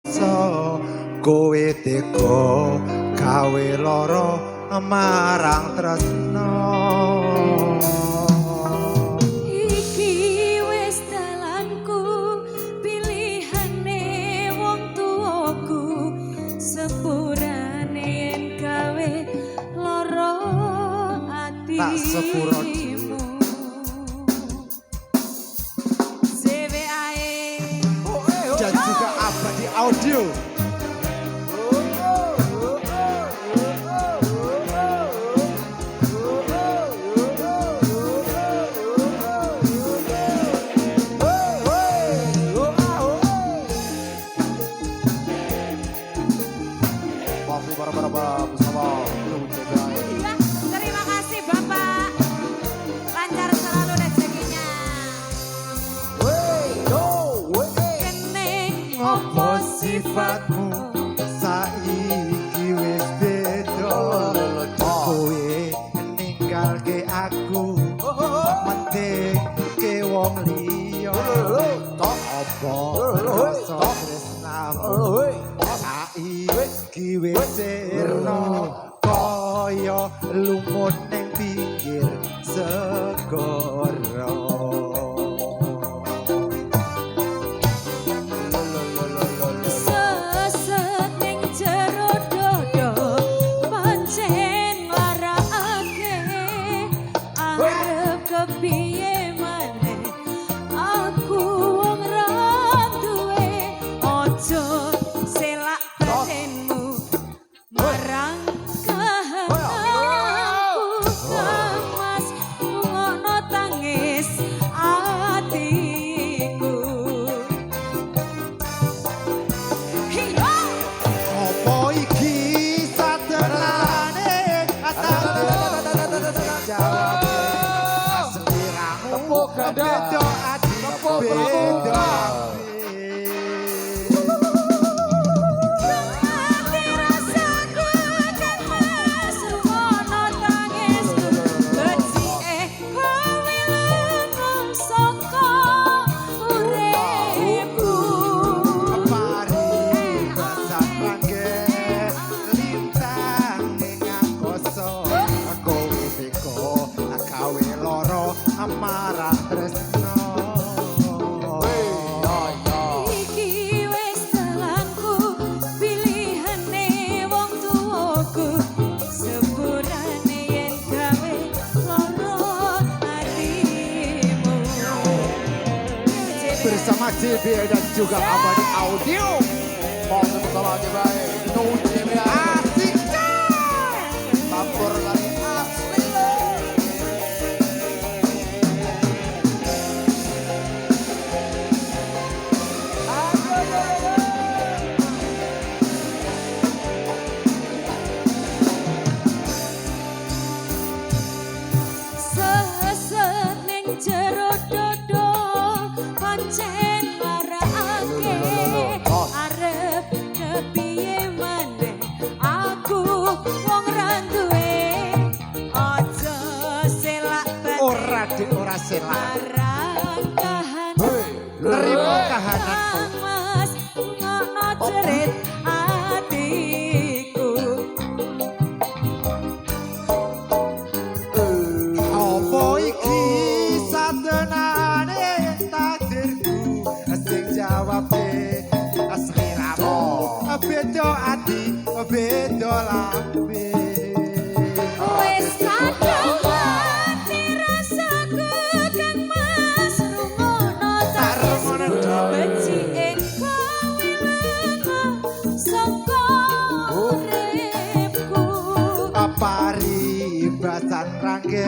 So kowe teko gawe lara marang tresno. Iki wis dalanku, pilihane wong tuaku, sepurane yen gawe lara ati. Tak sepuro dan juga Abadi Audio. Iya, terima kasih Bapak. Lancar selalu rezekinya. Kening Apa sifatmu saiki wis beda, kowe ninggalke aku mendeke wong liya. Apa rasa tresnamu saiki wis sirna kaya lumut ning pinggir segara. seset ning jero dodo, pancen nglarakake arep kepiye maneh. Aku wong ra duwe, aja selak batinmu marang kahanku. Mas ngono tangis atiku. Apa iki satenane jawab seliramu Tepuk ganda. beda ati Tepuk beda. Ati rasaku kan mas ngono tangisku, becike kowe lunga saka uripku. Mari masak rangge lintang ning angkasa, kowe teko gawe lara marang tresno. Iki wis dalanku, pilihane wong tuaku, sepurane yen gawe lara atimu. Bersama JB dan juga Abadi Audio. Mau bersama JBI, Nuh JBI. Asik Tambur lagi asli. Seset ning jero dodo, pancen nglarakake arep kepiye maneh. Aku wong ra duwe, aja selak ora dik ora selak. marang kahanku. Terima kahananku. Mas ngono jerit atiku. Apa iki satenane takdirku sing jawabe seliramu beda ati beda lambe. Wis kadung ati rasaku kan mas rungono tangisku, becike kowe lunga saka uripku. Pari basan rangge